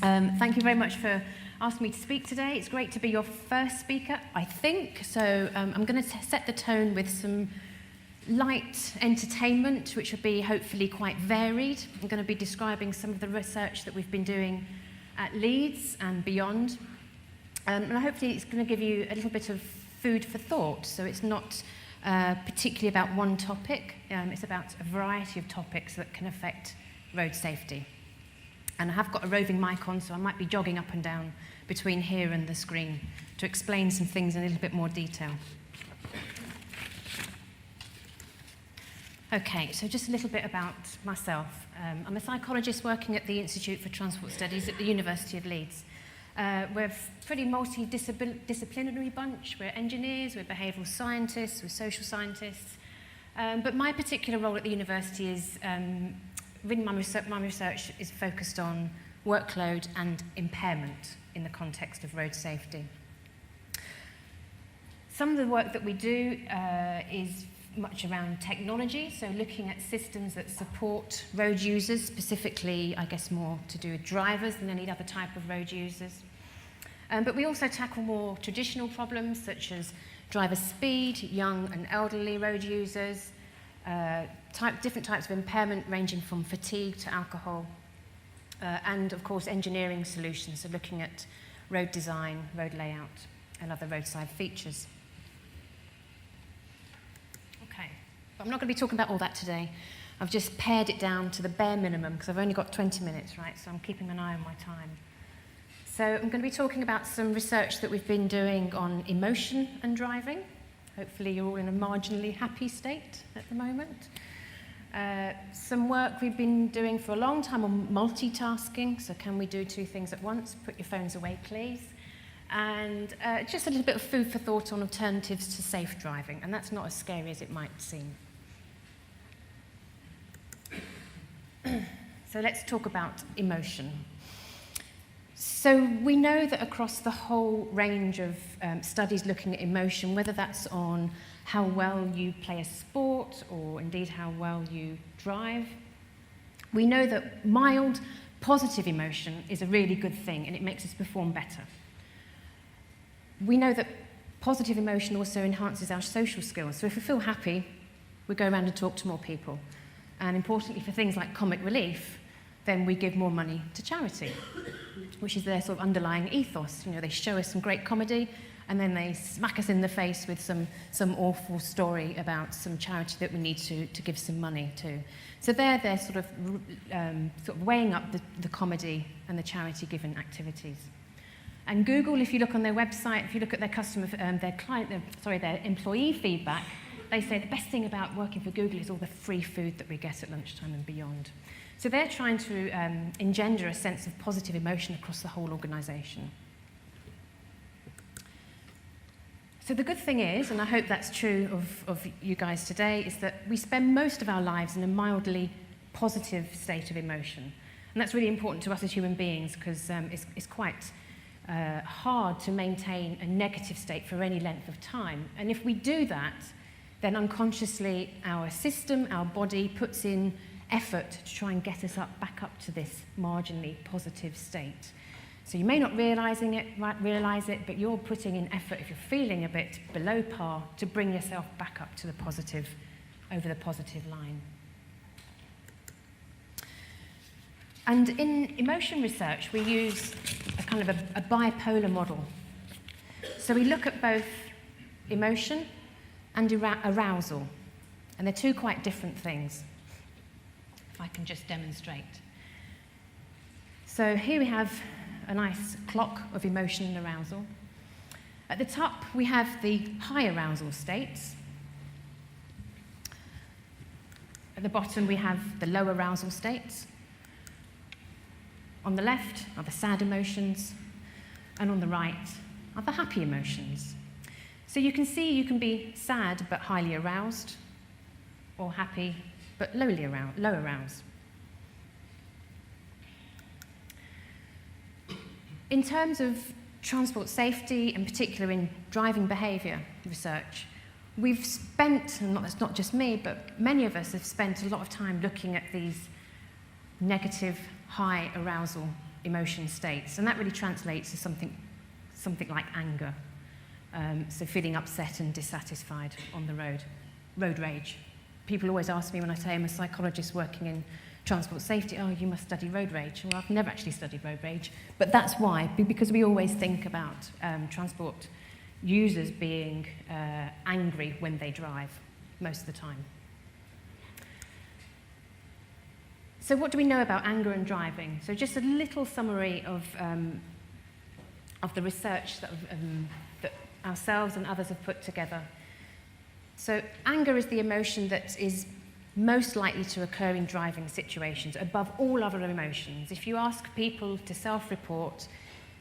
Thank you very much for asking me to speak today. It's great to be your first speaker, I think. So I'm going to set the tone with some light entertainment, which will be hopefully quite varied. I'm going to be describing some of the research that we've been doing at Leeds and beyond. And hopefully it's going to give you a little bit of food for thought. So it's not particularly about one topic. It's about a variety of topics that can affect road safety. And I have got a roving mic on, so I might be jogging up and down between here and the screen to explain some things in a little bit more detail. Okay, so just a little bit about myself. I'm a psychologist working at the Institute for Transport Studies at the University of Leeds. We're a pretty multidisciplinary bunch. We're engineers, we're behavioural scientists, we're social scientists. But my particular role at the university is my research is focused on workload and impairment in the context of road safety. Some of the work that we do is much around technology, so looking at systems that support road users, specifically, I guess, more to do with drivers than any other type of road users. But we also tackle more traditional problems, such as driver speed, young and elderly road users, different types of impairment ranging from fatigue to alcohol, and of course engineering solutions, so looking at road design, road layout, and other roadside features. Okay, but I'm not going to be talking about all that today. I've just pared it down to the bare minimum because I've only got 20 minutes, right? So I'm keeping an eye on my time. So I'm going to be talking about some research that we've been doing on emotion and driving. Hopefully you're all in a marginally happy state at the moment. Some work we've been doing for a long time on multitasking, so can we do two things at once? Put your phones away, please. And just a little bit of food for thought on alternatives to safe driving, and that's not as scary as it might seem. So let's talk about emotion. So we know that across the whole range of studies looking at emotion, whether that's on how well you play a sport or indeed how well you drive, we know that mild positive emotion is a really good thing and it makes us perform better. We know that positive emotion also enhances our social skills. So if we feel happy, we go around and talk to more people. And importantly, for things like comic relief, then we give more money to charity, which is their sort of underlying ethos. You know, they show us some great comedy, and then they smack us in the face with some awful story about some charity that we need to give some money to. So they're sort of weighing up the comedy and the charity-given activities. And Google, if you look on their website, if you look at their employee feedback, they say the best thing about working for Google is all the free food that we get at lunchtime and beyond. So they're trying to engender a sense of positive emotion across the whole organisation. So the good thing is, and I hope that's true of you guys today, is that we spend most of our lives in a mildly positive state of emotion. And that's really important to us as human beings because it's quite hard to maintain a negative state for any length of time. And if we do that, then unconsciously our system, our body puts in effort to try and get us back up to this marginally positive state. So you may not realise it, but you're putting in effort if you're feeling a bit below par to bring yourself back up to the positive, over the positive line. And in emotion research, we use a kind of a bipolar model. So we look at both emotion and arousal, and they're two quite different things. If I can just demonstrate. So here we have a nice clock of emotion and arousal. At the top, we have the high arousal states. At the bottom, we have the low arousal states. On the left are the sad emotions, and on the right are the happy emotions. So you can see you can be sad but highly aroused, or happy but low aroused. In terms of transport safety, in particular in driving behaviour research, we've spent, and that's not just me, but many of us have spent a lot of time looking at these negative high arousal emotion states, and that really translates to something like anger. So feeling upset and dissatisfied on the road. Road rage. People always ask me when I say I'm a psychologist working in transport safety, oh, you must study road rage. Well, I've never actually studied road rage, but that's why, because we always think about transport users being angry when they drive most of the time. So what do we know about anger and driving? So just a little summary of the research that ourselves and others have put together. So anger is the emotion that is most likely to occur in driving situations above all other emotions. If you ask people to self-report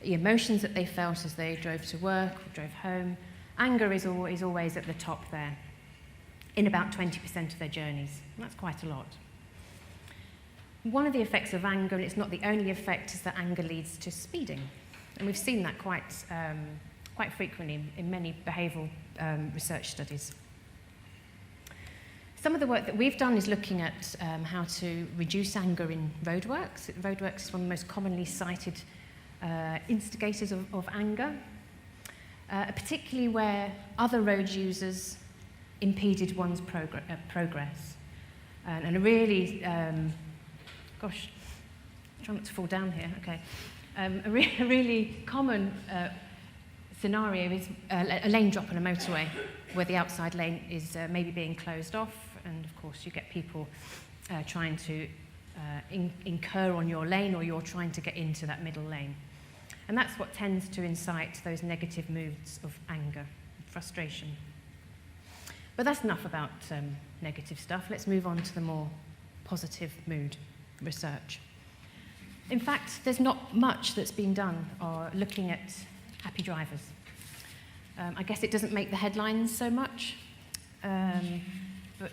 the emotions that they felt as they drove to work or drove home, anger is always at the top there, in about 20% of their journeys. And that's quite a lot. One of the effects of anger, and it's not the only effect, is that anger leads to speeding. And we've seen that quite frequently in many behavioural research studies. Some of the work that we've done is looking at how to reduce anger in roadworks. Roadworks is one of the most commonly cited instigators of anger, particularly where other road users impeded one's progress. And a really, gosh, try not to fall down here, okay. A really common scenario is a lane drop on a motorway where the outside lane is maybe being closed off, and of course you get people trying to incur on your lane, or you're trying to get into that middle lane. And that's what tends to incite those negative moods of anger, frustration. But that's enough about negative stuff. Let's move on to the more positive mood research. In fact, there's not much that's been done looking at happy drivers. I guess it doesn't make the headlines so much, but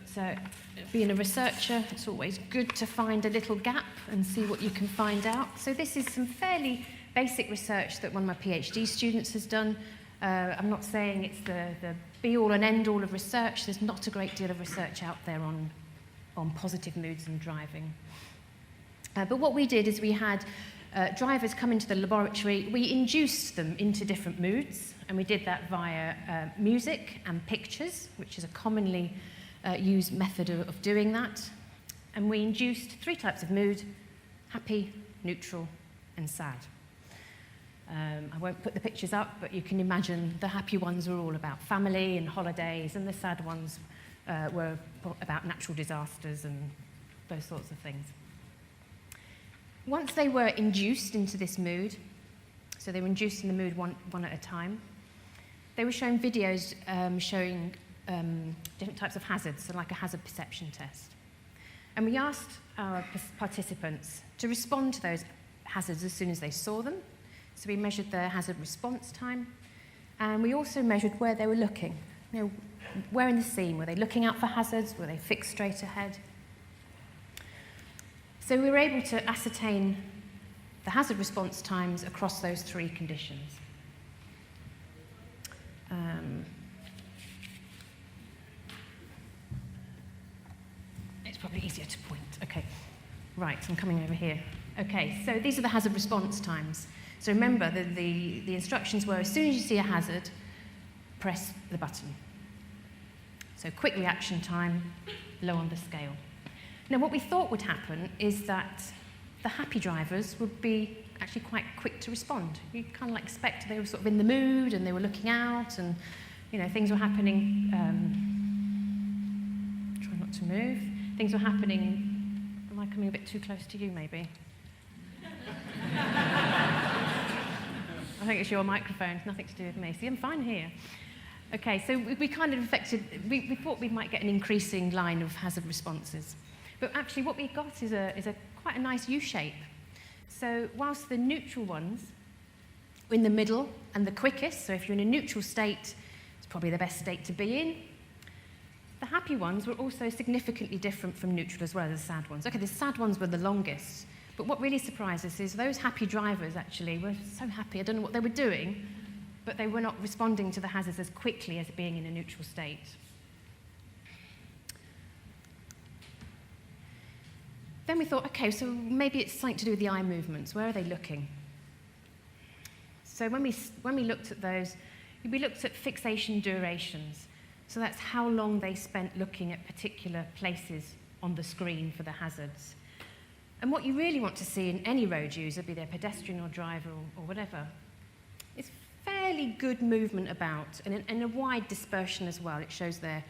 being a researcher, it's always good to find a little gap and see what you can find out. So this is some fairly basic research that one of my PhD students has done. I'm not saying it's the be-all and end-all of research. There's not a great deal of research out there on positive moods and driving. But what we did is we had drivers come into the laboratory. We induced them into different moods, and we did that via music and pictures, which is a commonly used method of doing that. And we induced 3 types of mood: happy, neutral, and sad. I won't put the pictures up, but you can imagine the happy ones were all about family and holidays, and the sad ones were about natural disasters and those sorts of things. Once they were induced into this mood, so they were induced in the mood one at a time, they were shown videos showing different types of hazards, so like a hazard perception test. And we asked our participants to respond to those hazards as soon as they saw them. So we measured their hazard response time, and we also measured where they were looking. You know, where in the scene? Were they looking out for hazards? Were they fixed straight ahead? So we were able to ascertain the hazard response times across those 3 conditions. It's probably easier to point. Okay, right, I'm coming over here. Okay, so these are the hazard response times. So remember, the instructions were, as soon as you see a hazard, press the button. So quick reaction time, low on the scale. Now, what we thought would happen is that the happy drivers would be actually quite quick to respond. You kind of like expect they were sort of in the mood and they were looking out and, you know, things were happening. Try not to move. Things were happening. Am I coming a bit too close to you, maybe? I think it's your microphone. It's nothing to do with me. See, I'm fine here. Okay, so we kind of we thought we might get an increasing line of hazard responses. But actually what we got is quite a nice U-shape. So whilst the neutral ones were in the middle and the quickest, so if you're in a neutral state, it's probably the best state to be in, the happy ones were also significantly different from neutral as well as the sad ones. Okay, the sad ones were the longest, but what really surprised us is those happy drivers actually were so happy. I don't know what they were doing, but they were not responding to the hazards as quickly as being in a neutral state. then we thought, okay, so maybe it's something to do with the eye movements. Where are they looking? So when we looked at those, we looked at fixation durations. So that's how long they spent looking at particular places on the screen for the hazards. And what you really want to see in any road user, be they pedestrian or driver or whatever, is fairly good movement about, and a wide dispersion as well. It shows they're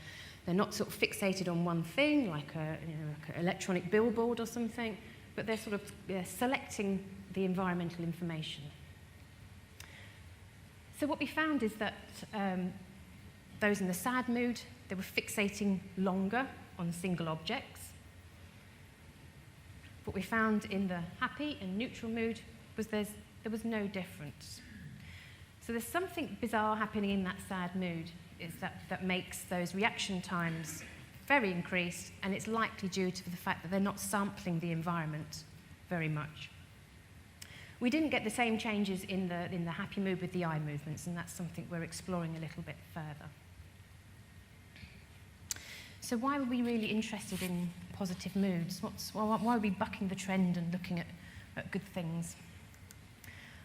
not sort of fixated on one thing, like an electronic billboard or something, but they're sort of selecting the environmental information. So what we found is that those in the sad mood, they were fixating longer on single objects. What we found in the happy and neutral mood was there was no difference. So there's something bizarre happening in that sad mood is that makes those reaction times very increased, and it's likely due to the fact that they're not sampling the environment very much. We didn't get the same changes in the happy mood with the eye movements, and that's something we're exploring a little bit further. So why were we really interested in positive moods? Why are we bucking the trend and looking at good things?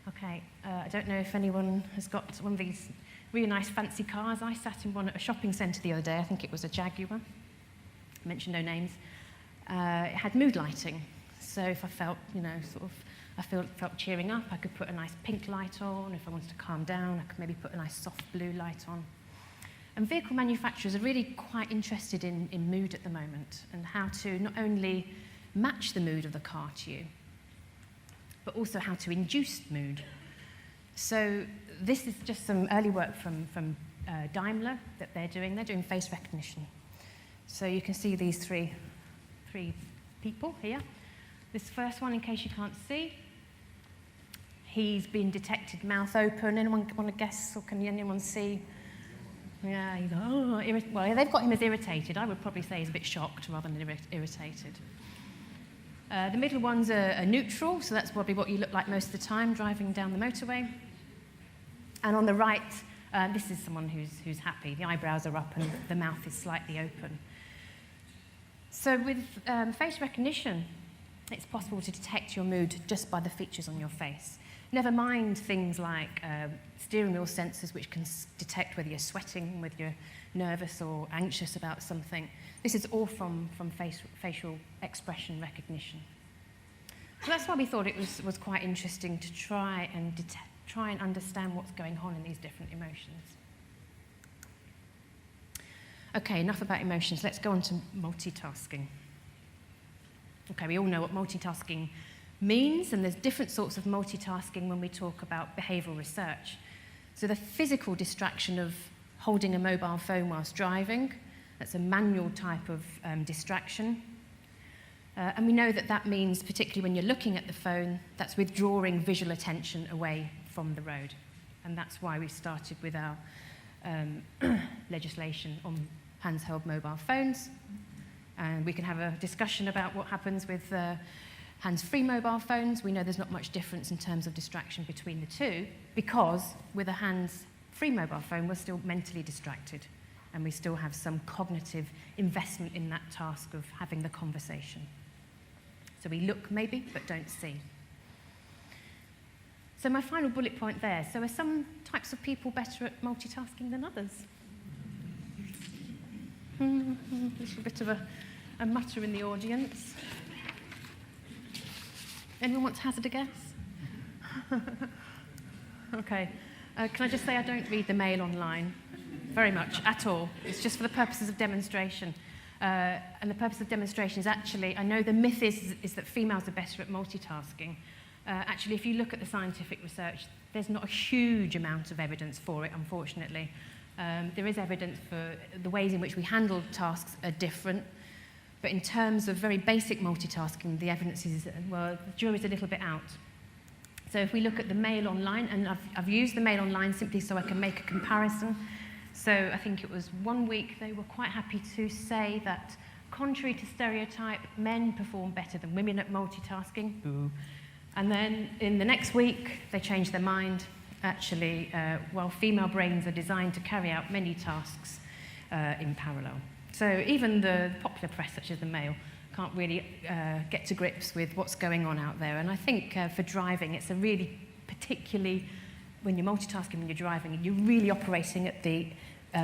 Okay, I don't know if anyone has got one of these really nice fancy cars. I sat in one at a shopping centre the other day. I think it was a Jaguar. I mentioned no names. It had mood lighting. So if I felt, felt cheering up, I could put a nice pink light on. If I wanted to calm down, I could maybe put a nice soft blue light on. And vehicle manufacturers are really quite interested in mood at the moment and how to not only match the mood of the car to you, but also how to induce mood. So this is just some early work from Daimler that they're doing. They're doing face recognition. So you can see these three people here. This first one, in case you can't see, he's been detected mouth open. Anyone want to guess, or can anyone see? Yeah, he's well, they've got him as irritated. I would probably say he's a bit shocked rather than irritated. The middle ones are neutral, so that's probably what you look like most of the time driving down the motorway. And on the right, this is someone who's happy. The eyebrows are up and the mouth is slightly open. So with face recognition, it's possible to detect your mood just by the features on your face. Never mind things like steering wheel sensors, which can detect whether you're sweating, whether you're nervous or anxious about something. This is all from facial expression recognition. So that's why we thought it was quite interesting to try and understand what's going on in these different emotions. Okay, enough about emotions. Let's go on to multitasking. Okay, we all know what multitasking means, and there's different sorts of multitasking when we talk about behavioural research. So the physical distraction of holding a mobile phone whilst driving, that's a manual type of distraction. And we know that means, particularly when you're looking at the phone, that's withdrawing visual attention away from the road. And that's why we started with our legislation on handheld mobile phones. And we can have a discussion about what happens with hands-free mobile phones. We know there's not much difference in terms of distraction between the two, because with a hands-free mobile phone, we're still mentally distracted, and we still have some cognitive investment in that task of having the conversation. So we look maybe, but don't see. So my final bullet point there. So are some types of people better at multitasking than others? There's a bit of a mutter in the audience. Anyone want to hazard a guess? Okay. Can I just say I don't read the Mail online very much at all. It's just for the purposes of demonstration. And the purpose of demonstration is actually, I know the myth is that females are better at multitasking. Actually, if you look at the scientific research, there's not a huge amount of evidence for it, unfortunately. There is evidence for the ways in which we handle tasks are different. But in terms of very basic multitasking, the evidence is, well, the jury's a little bit out. So if we look at the Mail online, and I've used the Mail online simply so I can make a comparison. So I think it was 1 week they were quite happy to say that, contrary to stereotype, men perform better than women at multitasking. Boo. And then in the next week, they changed their mind. Actually, while female brains are designed to carry out many tasks in parallel. So even the popular press, such as the Mail, can't really get to grips with what's going on out there. And I think for driving, it's a really, particularly when you're multitasking, when you're driving, you're really operating at the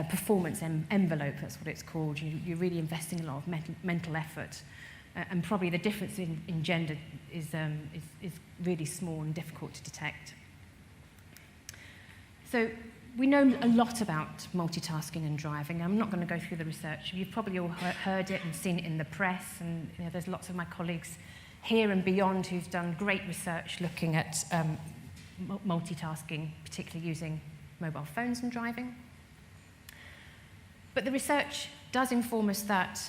performance envelope, that's what it's called. You're really investing a lot of mental effort. And probably the difference in gender is really small and difficult to detect. So we know a lot about multitasking and driving. I'm not going to go through the research. You've probably all heard it and seen it in the press, and there's lots of my colleagues here and beyond who've done great research looking at multitasking, particularly using mobile phones and driving. But the research does inform us that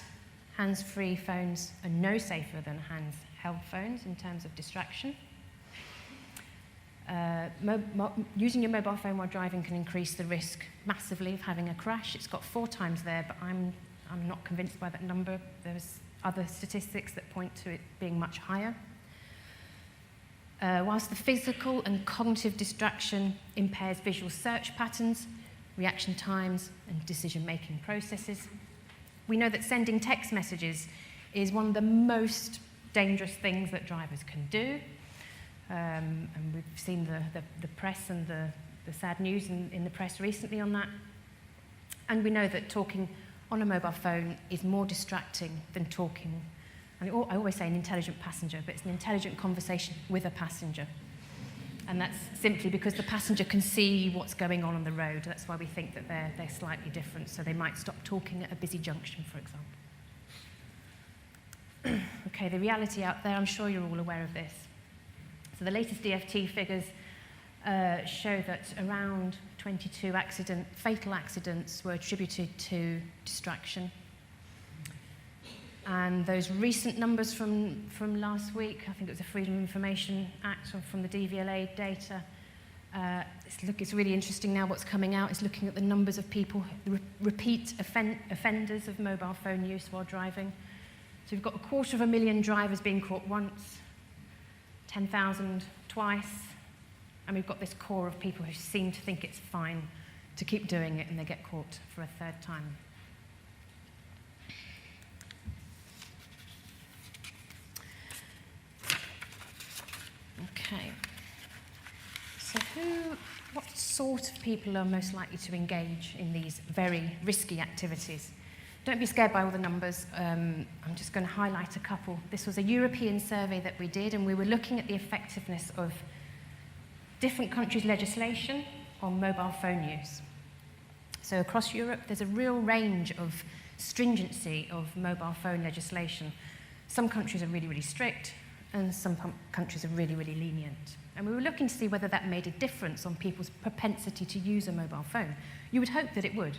hands-free phones are no safer than hands-held phones in terms of distraction. Using your mobile phone while driving can increase the risk massively of having a crash. It's got 4 times there, but I'm not convinced by that number. There's other statistics that point to it being much higher. Whilst the physical and cognitive distraction impairs visual search patterns, reaction times, and decision-making processes, we know that sending text messages is one of the most dangerous things that drivers can do. And we've seen the press and the sad news in the press recently on that. And we know that talking on a mobile phone is more distracting than talking. And I always say an intelligent passenger, but it's an intelligent conversation with a passenger. And that's simply because the passenger can see what's going on the road. That's why we think that they're slightly different. So they might stop talking at a busy junction, for example. Okay, the reality out there, I'm sure you're all aware of this. So the latest DFT figures show that around 22 fatal accidents were attributed to distraction. And those recent numbers from last week, I think it was the Freedom of Information Act or from the DVLA data, it's really interesting now what's coming out. It's looking at the numbers of people, repeat offenders of mobile phone use while driving. So we've got 250,000 drivers being caught once, 10,000 twice, and we've got this core of people who seem to think it's fine to keep doing it, and they get caught for a 3rd time. Okay. So what sort of people are most likely to engage in these very risky activities? Don't be scared by all the numbers. I'm just going to highlight a couple. This was a European survey that we did, and we were looking at the effectiveness of different countries' legislation on mobile phone use. So across Europe, there's a real range of stringency of mobile phone legislation. Some countries are really, really strict, and some countries are really, really lenient. And we were looking to see whether that made a difference on people's propensity to use a mobile phone. You would hope that it would.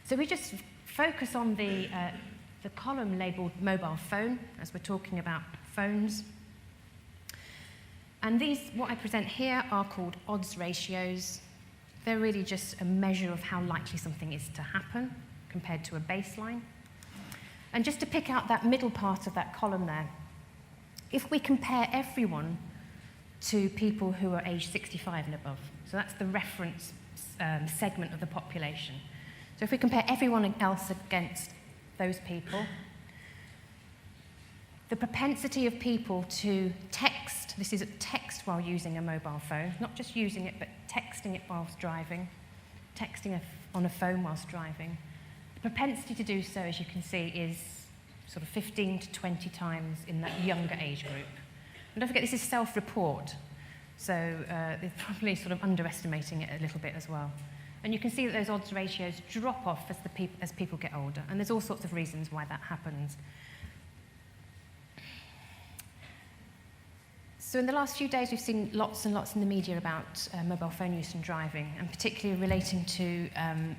So we just focus on the column labelled mobile phone, as we're talking about phones. And these, what I present here, are called odds ratios. They're really just a measure of how likely something is to happen compared to a baseline. And just to pick out that middle part of that column there, if we compare everyone to people who are aged 65 and above, so that's the reference segment of the population. So if we compare everyone else against those people, the propensity of people to text, this is text while using a mobile phone, not just using it, but texting it whilst driving, texting on a phone whilst driving. The propensity to do so, as you can see, is sort of 15 to 20 times in that younger age group. And don't forget, this is self-report, so they're probably sort of underestimating it a little bit as well. And you can see that those odds ratios drop off as people get older, and there's all sorts of reasons why that happens. So in the last few days, we've seen lots and lots in the media about mobile phone use and driving, and particularly relating to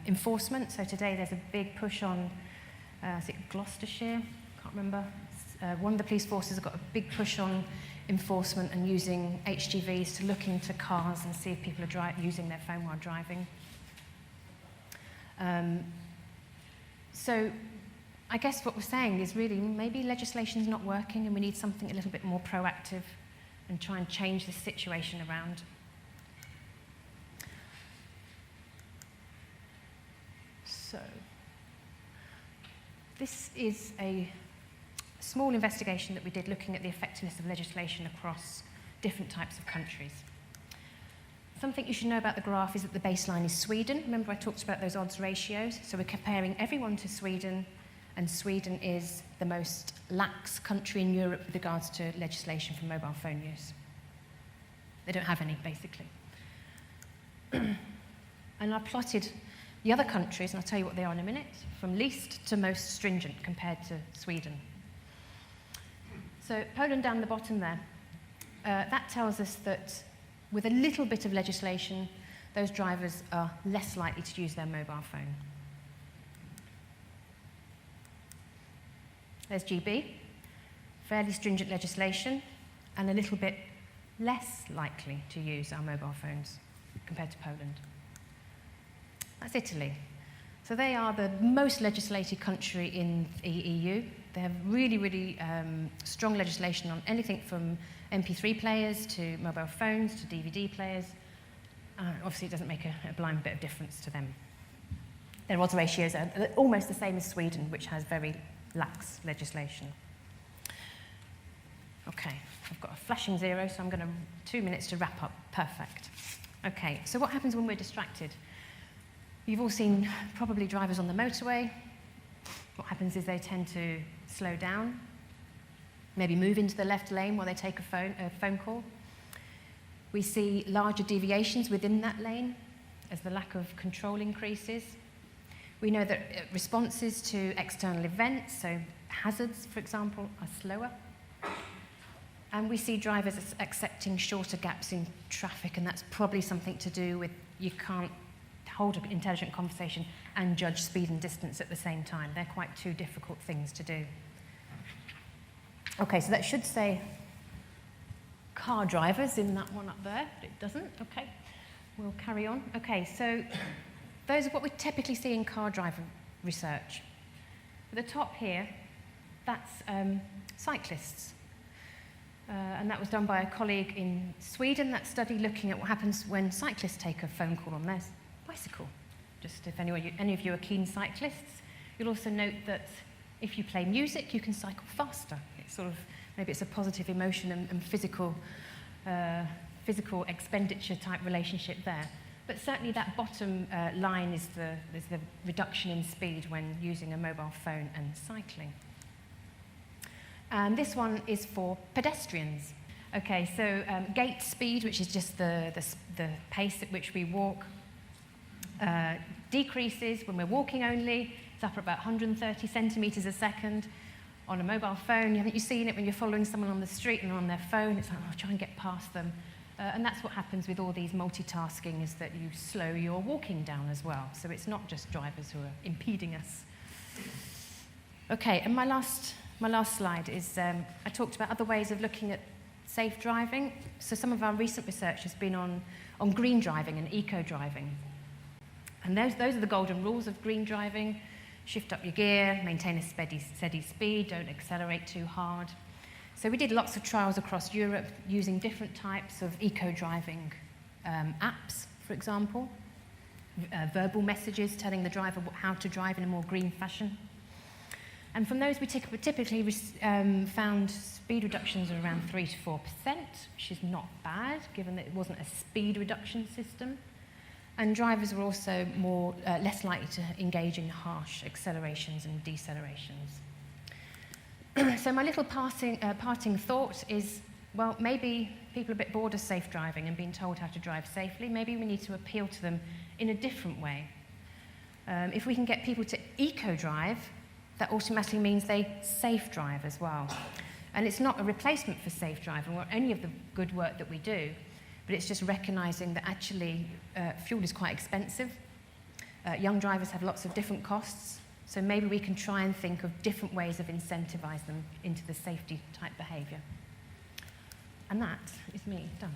enforcement. So today there's a big push on, is it Gloucestershire? Can't remember. One of the police forces have got a big push on enforcement and using HGVs to look into cars and see if people are using their phone while driving. So I guess what we're saying is really maybe legislation's not working and we need something a little bit more proactive and try and change the situation around. So this is a small investigation that we did looking at the effectiveness of legislation across different types of countries. Something you should know about the graph is that the baseline is Sweden. Remember I talked about those odds ratios? So we're comparing everyone to Sweden, and Sweden is the most lax country in Europe with regards to legislation for mobile phone use. They don't have any, basically. And I plotted the other countries, and I'll tell you what they are in a minute, from least to most stringent compared to Sweden. So Poland down the bottom there, that tells us that with a little bit of legislation, those drivers are less likely to use their mobile phone. There's GB, fairly stringent legislation, and a little bit less likely to use our mobile phones compared to Poland. That's Italy. So they are the most legislated country in the EU. They have really, really strong legislation on anything from MP3 players to mobile phones to DVD players. Obviously, it doesn't make a blind bit of difference to them. Their odds ratios are almost the same as Sweden, which has very lax legislation. Okay, I've got a flashing 0, so I'm going to 2 minutes to wrap up. Perfect. Okay, so what happens when we're distracted? You've all seen probably drivers on the motorway. What happens is they tend to slow down, maybe move into the left lane while they take a phone call. We see larger deviations within that lane as the lack of control increases. We know that responses to external events, so hazards, for example, are slower. And we see drivers accepting shorter gaps in traffic, and that's probably something to do with you can't hold an intelligent conversation and judge speed and distance at the same time. They're quite two difficult things to do. Okay, so that should say car drivers in that one up there, but it doesn't. Okay, we'll carry on. Okay, so those are what we typically see in car driver research. At the top here, that's cyclists. And that was done by a colleague in Sweden, that study looking at what happens when cyclists take a phone call on their bicycle. Just if any of you are keen cyclists, you'll also note that if you play music, you can cycle faster. It's sort of, maybe it's a positive emotion and physical expenditure type relationship there. But certainly that bottom line is the reduction in speed when using a mobile phone and cycling. And this one is for pedestrians. Okay, so gait speed, which is just the pace at which we walk, decreases when we're walking only. It's up at about 130 centimetres a second. On a mobile phone, haven't you seen it when you're following someone on the street and they're on their phone? It's like, oh, try and get past them. And that's what happens with all these multitasking, is that you slow your walking down as well. So it's not just drivers who are impeding us. Okay, and my last slide is, I talked about other ways of looking at safe driving. So some of our recent research has been on green driving and eco-driving. And those are the golden rules of green driving. Shift up your gear, maintain a steady speed, don't accelerate too hard. So we did lots of trials across Europe using different types of eco-driving apps, for example. Verbal messages telling the driver how to drive in a more green fashion. And from those, we typically found speed reductions of around 3 to 4%, which is not bad, given that it wasn't a speed reduction system. And drivers were also less likely to engage in harsh accelerations and decelerations. So my little parting thought is, well, maybe people are a bit bored of safe driving and being told how to drive safely. Maybe we need to appeal to them in a different way. If we can get people to eco-drive, that automatically means they safe drive as well. And it's not a replacement for safe driving or any of the good work that we do, but it's just recognizing that actually fuel is quite expensive. Young drivers have lots of different costs, so maybe we can try and think of different ways of incentivize them into the safety type behavior. And that is me done.